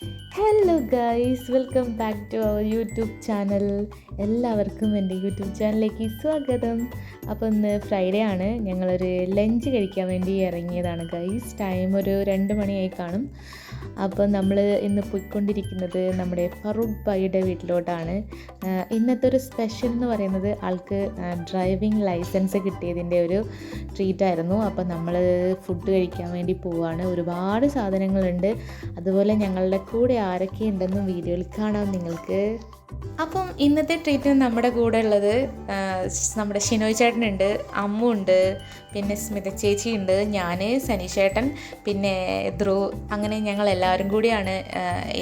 Hello guys, welcome back to our YouTube channel. എല്ലാവർക്കും എൻ്റെ YouTube ചാനലിലേക്ക് സ്വാഗതം. അപ്പോൾ ഇന്ന് ഫ്രൈഡേ ആണ്. ഞങ്ങളൊരു ലഞ്ച് കഴിക്കാൻ വേണ്ടി ഇറങ്ങിയതാണ് ഗൈസ്. ടൈം ഒരു 2 മണിയായി കാണും. അപ്പോൾ നമ്മൾ ഇന്ന് പോയിക്കൊണ്ടിരിക്കുന്നത് നമ്മുടെ ഫറൂഖ് ഭായിയുടെ വീട്ടിലോട്ടാണ്. ഇന്നത്തെ ഒരു സ്പെഷ്യൽ എന്ന് പറയുന്നത് ആൾക്ക് ഡ്രൈവിംഗ് ലൈസൻസ് കിട്ടിയതിൻ്റെ ഒരു ട്രീറ്റായിരുന്നു. അപ്പോൾ നമ്മൾ ഫുഡ് കഴിക്കാൻ വേണ്ടി പോവുകയാണ്. ഒരുപാട് സാധനങ്ങളുണ്ട്. അതുപോലെ ഞങ്ങളുടെ കൂടെ ആരൊക്കെ ഉണ്ടെന്നും വീഡിയോയിൽ കാണാം നിങ്ങൾക്ക്. അപ്പം ഇന്നത്തെ ട്രീറ്റിന് നമ്മുടെ കൂടെ ഉള്ളത് നമ്മുടെ ഷിനോയ് ചേട്ടനുണ്ട്, അമ്മു ഉണ്ട്, പിന്നെ സ്മിത ചേച്ചി ഉണ്ട്, ഞാൻ, സനീഷേട്ടൻ, പിന്നെ ധ്രുവ്. അങ്ങനെ ഞങ്ങൾ എല്ലാവരും കൂടിയാണ്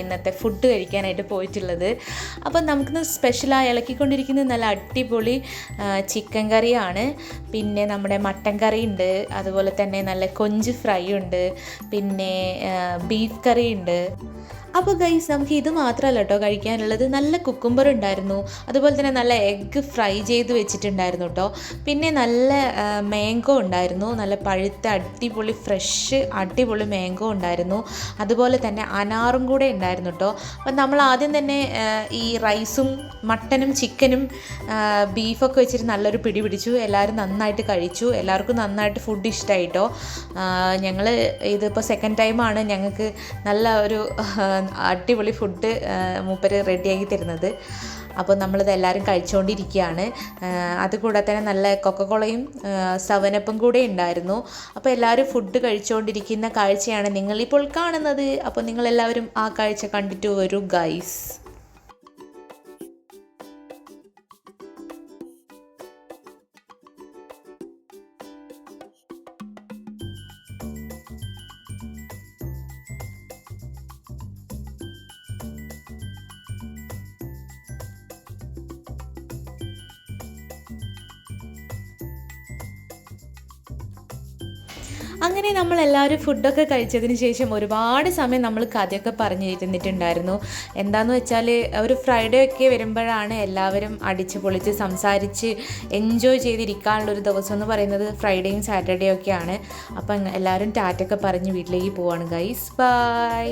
ഇന്നത്തെ ഫുഡ് കഴിക്കാനായിട്ട് പോയിട്ടുള്ളത്. അപ്പം നമുക്കിന്ന് സ്പെഷ്യലായി ഇളക്കിക്കൊണ്ടിരിക്കുന്നത് നല്ല അടിപൊളി ചിക്കൻ കറിയാണ്. പിന്നെ നമ്മുടെ മട്ടൻ കറി ഉണ്ട്, അതുപോലെ തന്നെ നല്ല കൊഞ്ച് ഫ്രൈ ഉണ്ട്, പിന്നെ ബീഫ് കറി ഉണ്ട്. അപ്പോൾ ഗൈസ്, നമുക്ക് ഇത് മാത്രമല്ല കേട്ടോ കഴിക്കാനുള്ളത്. നല്ല കുക്കുംബർ ഉണ്ടായിരുന്നു, അതുപോലെ തന്നെ നല്ല എഗ്ഗ് ഫ്രൈ ചെയ്ത് വെച്ചിട്ടുണ്ടായിരുന്നു കേട്ടോ. പിന്നെ നല്ല മാംഗോ ഉണ്ടായിരുന്നു, നല്ല പഴുത്ത അടിപൊളി ഫ്രഷ് അടിപൊളി മാംഗോ ഉണ്ടായിരുന്നു. അതുപോലെ തന്നെ അനാറും കൂടെ ഉണ്ടായിരുന്നു കേട്ടോ. അപ്പം നമ്മൾ ആദ്യം തന്നെ ഈ റൈസും മട്ടനും ചിക്കനും ബീഫൊക്കെ വെച്ചിട്ട് നല്ലൊരു പിടി പിടിച്ചു. എല്ലാവരും നന്നായിട്ട് കഴിച്ചു, എല്ലാവർക്കും നന്നായിട്ട് ഫുഡ് ഇഷ്ടമായി കേട്ടോ. ഞങ്ങൾ ഇതിപ്പോൾ സെക്കൻഡ് ടൈമാണ് ഞങ്ങൾക്ക് നല്ല ഒരു അടിപൊളി ഫുഡ് മൂപ്പര് റെഡിയാക്കി തരുന്നത്. അപ്പോൾ നമ്മളിത് എല്ലാവരും കഴിച്ചുകൊണ്ടിരിക്കുകയാണ്. അതുകൂടാതെ തന്നെ നല്ല കൊക്കക്കോളയും സെവനപ്പും കൂടെ ഉണ്ടായിരുന്നു. അപ്പോൾ എല്ലാവരും ഫുഡ് കഴിച്ചുകൊണ്ടിരിക്കുന്ന കാഴ്ചയാണ് നിങ്ങളിപ്പോൾ കാണുന്നത്. അപ്പോൾ നിങ്ങളെല്ലാവരും ആ കാഴ്ച കണ്ടിട്ട് വരൂ ഗൈസ്. അങ്ങനെ നമ്മളെല്ലാവരും ഫുഡൊക്കെ കഴിച്ചതിന് ശേഷം ഒരുപാട് സമയം നമ്മൾ കഥയൊക്കെ പറഞ്ഞിരുന്നിട്ടുണ്ടായിരുന്നു. എന്താണെന്ന് വെച്ചാൽ ഒരു ഫ്രൈഡേ ഒക്കെ വരുമ്പോഴാണ് എല്ലാവരും അടിച്ച് പൊളിച്ച് സംസാരിച്ച് എൻജോയ് ചെയ്തിരിക്കാനുള്ളൊരു ദിവസം എന്ന് പറയുന്നത് ഫ്രൈഡേയും സാറ്റർഡേയും ഒക്കെയാണ്. അപ്പം എല്ലാവരും ടാറ്റൊക്കെ പറഞ്ഞ് വീട്ടിലേക്ക് പോവാണ് ഗൈസ്. ബൈ.